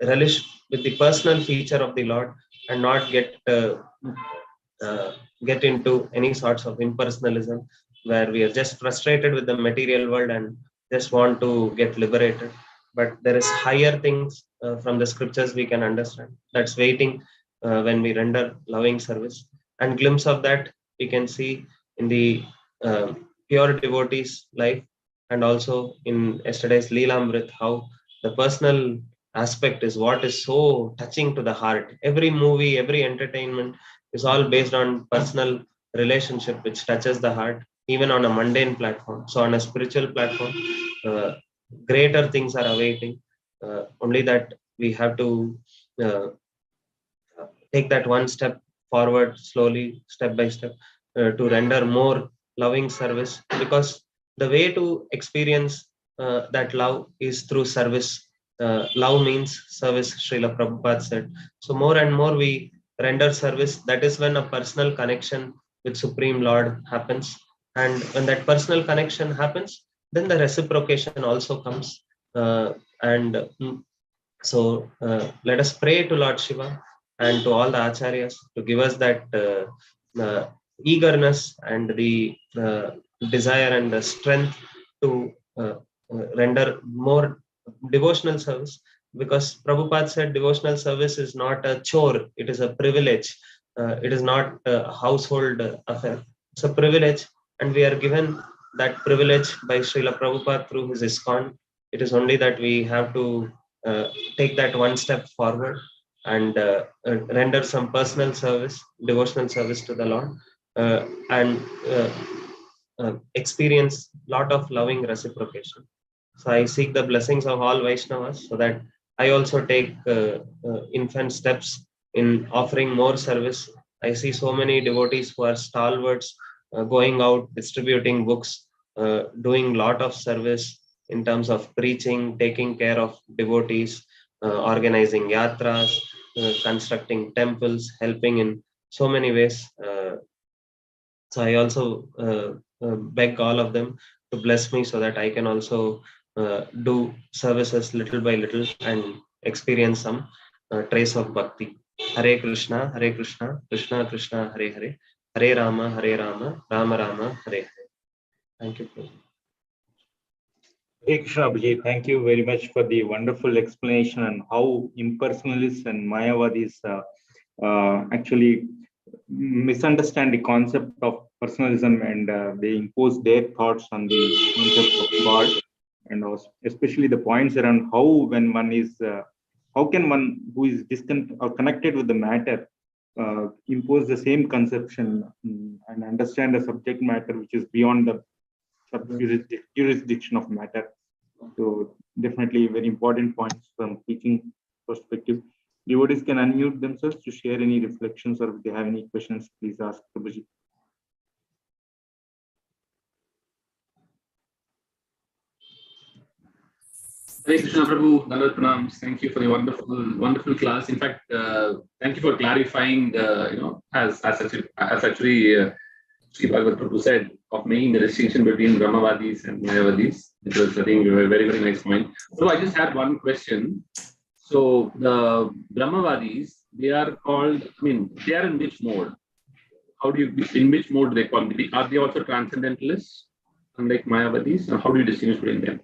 S4: relish with the personal feature of the Lord and not uh, get into any sorts of impersonalism where we are just frustrated with the material world and just want to get liberated. But there is higher things from the scriptures we can understand that's waiting when we render loving service, and glimpse of that we can see in the pure devotees life, and also in yesterday's Leelamrit, how the personal aspect is what is so touching to the heart. Every movie, every entertainment is all based on personal relationship which touches the heart, even on a mundane platform. So on a spiritual platform, uh, greater things are awaiting. Only that we have to uh, take that one step forward slowly, step by step, to render more loving service, because the way to experience that love is through service. Love means service, Srila Prabhupada said. So more and more we render service, that is when a personal connection with Supreme Lord happens. And when that personal connection happens, then the reciprocation also comes. And so let us pray to Lord Shiva and to all the acharyas to give us that eagerness and the desire and the strength to render more devotional service. Because Prabhupada said devotional service is not a chore, it is a privilege. It is not a household affair. It's a privilege, and we are given that privilege by Srila Prabhupada through his ISKCON. It is only that we have to take that one step forward and render some personal service, devotional service to the Lord, and experience lot of loving reciprocation. So I seek the blessings of all Vaishnavas so that I also take infant steps in offering more service. I see so many devotees who are stalwarts, going out, distributing books, doing lot of service in terms of preaching, taking care of devotees, organizing yatras, constructing temples, helping in so many ways. So I also beg all of them to bless me so that I can also do services little by little and experience some trace of bhakti. Hare Krishna, Hare Krishna, Krishna Krishna, Hare Hare, Hare Rama, Hare Rama, Rama Rama, Hare Hare. Thank you.
S3: Hey Krishna Abhijit, thank you very much for the wonderful explanation on how impersonalists and Mayavadis actually misunderstand the concept of personalism, and they impose their thoughts on the concept of God, and also especially the points around how when one is how can one who is distant or connected with the matter impose the same conception and understand the subject matter which is beyond the jurisdiction of matter. So definitely very important points from teaching perspective. Devotees can unmute themselves to share any reflections, or if they have any questions, please ask Prabhuji.
S5: Hare Krishna Prabhu, Dandavad Pranams. Thank you for the wonderful class. In fact, thank you for clarifying, as actually Sri Bhagavad Prabhu said, of making the distinction between Brahmavadis and Mayavadis. It was, I think, a very, very nice point. So I just had one question. So the Brahmavadis, they are called, they are in which mode? In which mode do they call them? Are they also transcendentalists, unlike Mayavadis? Or how do you distinguish between them?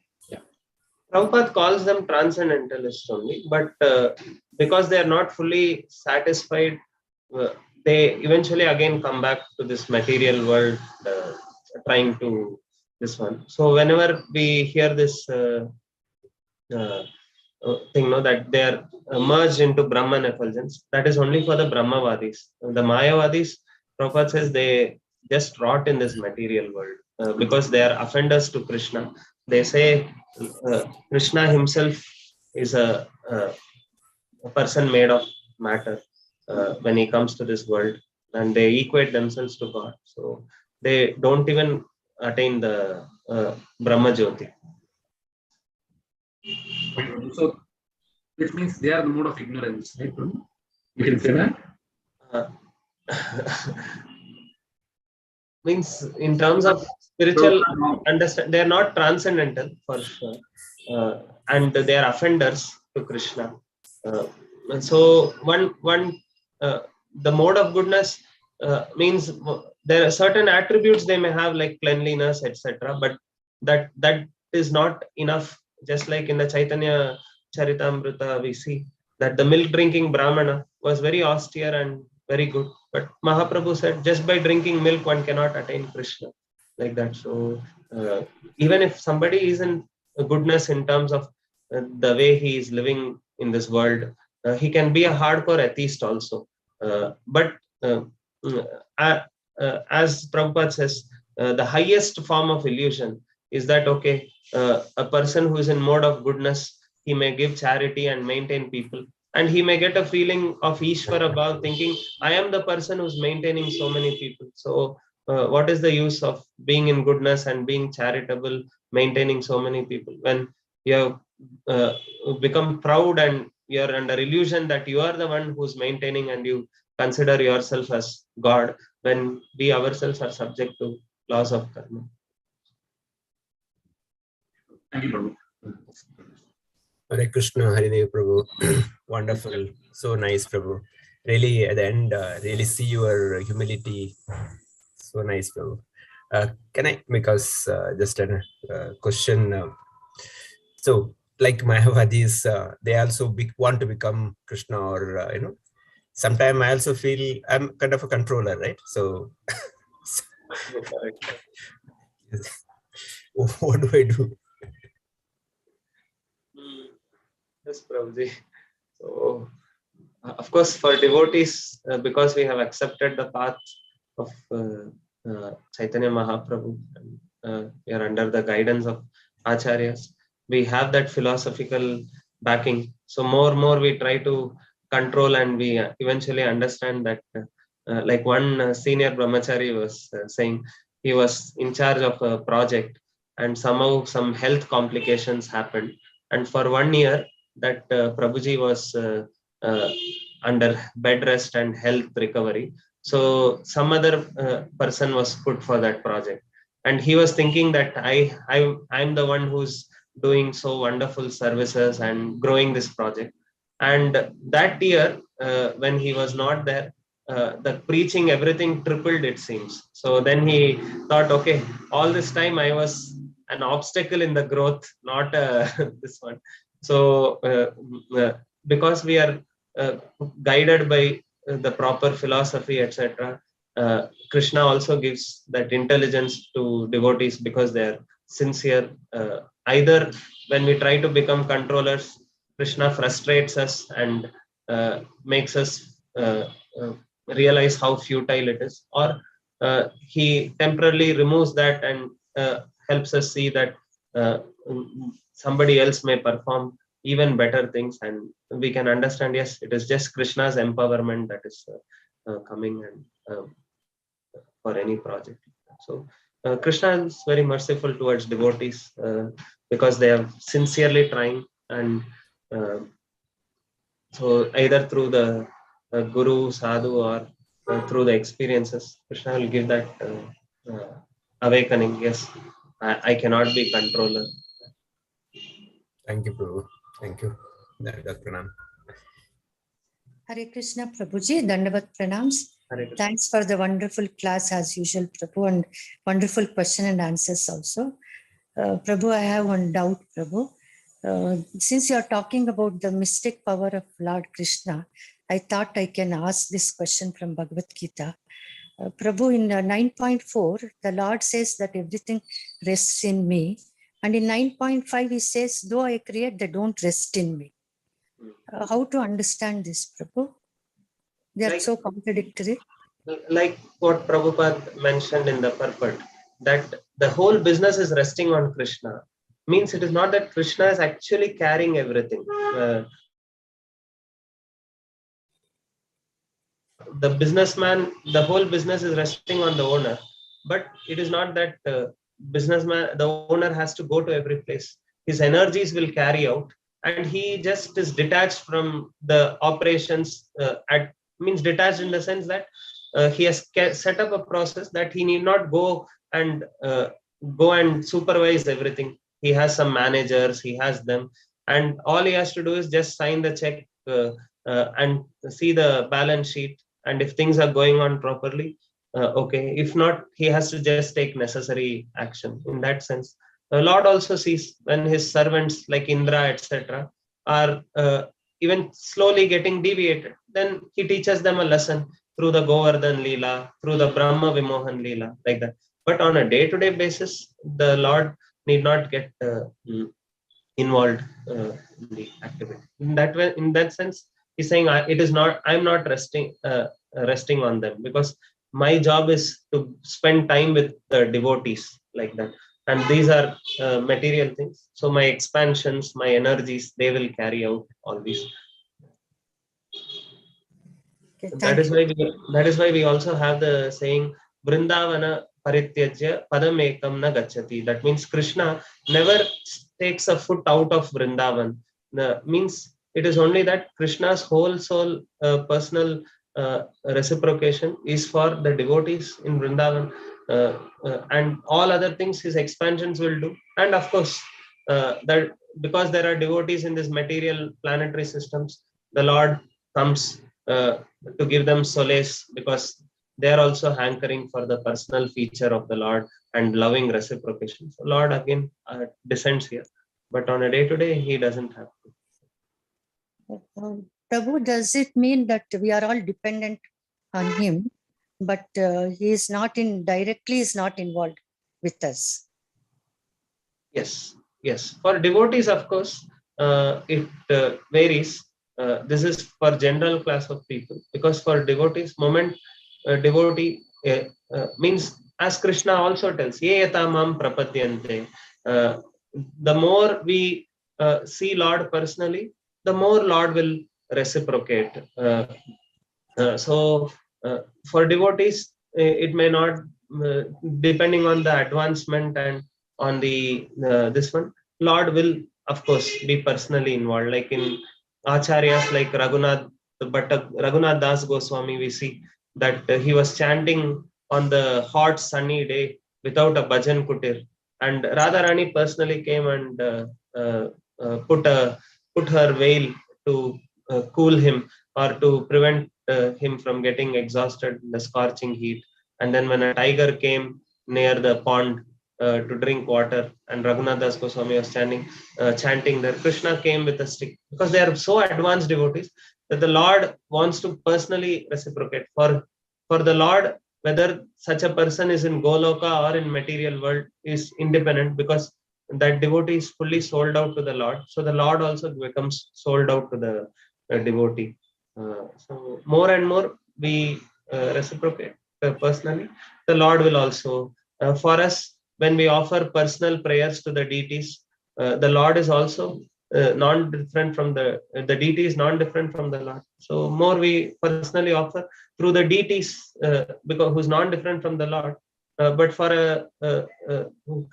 S4: Prabhupada calls them transcendentalists only, but because they are not fully satisfied, they eventually again come back to this material world, trying to this one. So whenever we hear this thing, that they are merged into Brahman effulgence, that is only for the Brahmavadis. The Mayavadis, Prabhupada says, they just rot in this material world because they are offenders to Krishna. They say Krishna himself is a person made of matter when he comes to this world, and they equate themselves to God. So they don't even attain the Brahma Jyoti.
S5: So, which means they are the mode of ignorance, right? You can say that.
S4: Means in terms of spiritual understand, they are not transcendental for sure, and they are offenders to Krishna. And so the mode of goodness means there are certain attributes they may have, like cleanliness, etc. But that is not enough. Just like in the Chaitanya Charitamrita, we see that the milk drinking Brahmana was very austere and very good. But Mahaprabhu said, just by drinking milk, one cannot attain Krishna, like that. So even if somebody is in goodness in terms of the way he is living in this world, he can be a hardcore atheist also. But as Prabhupada says, the highest form of illusion is that, okay, a person who is in mode of goodness, he may give charity and maintain people, and he may get a feeling of Ishwar above, thinking, I am the person who's maintaining so many people. So what is the use of being in goodness and being charitable, maintaining so many people, when you have become proud and you're under illusion that you are the one who's maintaining, and you consider yourself as God, when we ourselves are subject to laws of karma.
S5: Thank you, Prabhu.
S6: Hare Krishna, Haridev Prabhu. Wonderful. So nice, Prabhu. Really, at the end, really see your humility. So nice, Prabhu. Can I, because just a question. So, like Mayavadis, they also want to become Krishna, or, sometimes I also feel I'm kind of a controller, right? So, what do I do?
S4: Yes, Prabhuji. So, of course, for devotees, because we have accepted the path of Chaitanya Mahaprabhu, and we are under the guidance of Acharyas, we have that philosophical backing. So more we try to control, and we eventually understand that, like one senior brahmachari was saying, he was in charge of a project, and somehow some health complications happened, and for 1 year that Prabhuji was under bed rest and health recovery. So some other person was put for that project, and he was thinking that I'm the one who's doing so wonderful services and growing this project. And that year, when he was not there, the preaching, everything tripled, it seems. So then he thought, okay, all this time I was an obstacle in the growth, not this one. So because we are guided by the proper philosophy, etc., Krishna also gives that intelligence to devotees, because they are sincere. Either when we try to become controllers, Krishna frustrates us and makes us realize how futile it is, or he temporarily removes that and helps us see that somebody else may perform even better things, and we can understand, yes, it is just Krishna's empowerment that is coming, and for any project. So Krishna is very merciful towards devotees, because they are sincerely trying, and so either through the guru, sadhu, or through the experiences, Krishna will give that awakening. Yes, I cannot be controller.
S6: Thank you, Prabhu. Thank you. Pranam.
S7: Hare Krishna, Prabhuji, Dandavat Pranams.
S4: Hare Krishna.
S7: Thanks for the wonderful class as usual, Prabhu, and wonderful question and answers also. Prabhu, I have one doubt, Prabhu. Since you are talking about the mystic power of Lord Krishna, I thought I can ask this question from Bhagavad Gita. Prabhu, in 9.4, the Lord says that everything rests in me. And in 9.5, he says, though I create, they don't rest in me. How to understand this, Prabhu? They are
S4: Like-
S7: so contradictory.
S4: Like what Prabhupada mentioned in the purport, that the whole business is resting on Krishna, means it is not that Krishna is actually carrying everything. The businessman, the whole business is resting on the owner, but it is not that the owner has to go to every place. His energies will carry out, and he just is detached from the operations, means detached in the sense that he has set up a process that he need not go and supervise everything. He has some managers, he has them, and all he has to do is just sign the check and see the balance sheet, and if things are going on properly, okay. If not, he has to just take necessary action. In that sense, the Lord also sees when his servants like Indra, etc., are even slowly getting deviated. Then he teaches them a lesson through the Govardhan Leela, through the Brahma Vimohan Leela, like that. But on a day-to-day basis, the Lord need not get involved in the activity. In that way, in that sense, he's saying, it is not. I'm not resting on them, because my job is to spend time with the devotees, like that. And these are material things. So my expansions, my energies, they will carry out all these.
S7: Okay,
S4: That is why we also have the saying Vrindavana Parityajya Padam Ekam Na Gacchati. That means Krishna never takes a foot out of Vrindavan. Means it is only that Krishna's whole soul personal reciprocation is for the devotees in Vrindavan, and all other things his expansions will do. And of course, that because there are devotees in this material planetary systems, the Lord comes to give them solace, because they are also hankering for the personal feature of the Lord and loving reciprocation. So Lord again descends here, but on a day-to-day he doesn't have to.
S7: Prabhu, does it mean that we are all dependent on him, but he is not directly is not involved with us?
S4: Yes, yes. For devotees, of course, it varies. This is for general class of people, because for devotees, moment devotee means, as Krishna also tells, Ye yata mam prapadyante. The more we see Lord personally, the more Lord will reciprocate. So for devotees, it may not, depending on the advancement and on the this one, Lord will of course be personally involved. Like in acharyas like Raghunath Das Goswami, we see that he was chanting on the hot sunny day without a bhajan kutir, and Radharani personally came and put her veil to cool him, or to prevent him from getting exhausted in the scorching heat. And then when a tiger came near the pond to drink water, and Raghunath Das Goswami was chanting there, Krishna came with a stick, because they are so advanced devotees that the Lord wants to personally reciprocate. For the Lord, whether such a person is in Goloka or in material world is independent, because that devotee is fully sold out to the Lord. So the Lord also becomes sold out to the devotee. So more and more we reciprocate personally. The Lord will also, for us, when we offer personal prayers to the deities, the Lord is also non-different from the deity is non-different from the Lord. So more we personally offer through the deities, because who's non-different from the Lord. But for a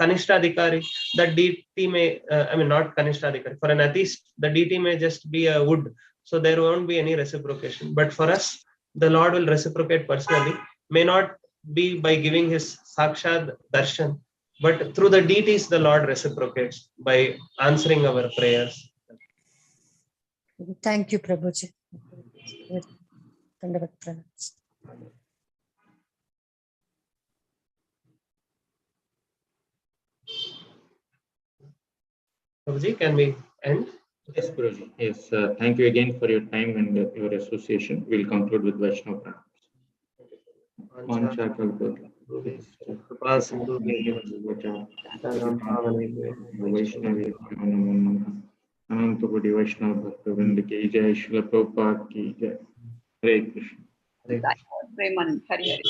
S4: Kanishtadikari, that deity may, not Kanishtadikari, for an atheist, the deity may just be a wood. So there won't be any reciprocation. But for us, the Lord will reciprocate personally, may not be by giving his Sakshad Darshan, but through the deities, the Lord reciprocates by answering our prayers.
S7: Thank you, Prabhuji. Dandavat pranam.
S4: Prabhuji, can we end?
S3: Yes, Guruji. Yes, thank you again for your time and your association. We'll conclude with Vaishnava pranams. Pancha kalpata. Vaishnavi Anantapudi Vaishnava Bhakta Vrinda ki jai, Srila Prabhupada ki jai. Hare Krishna.
S8: Premanan. Hari Hari.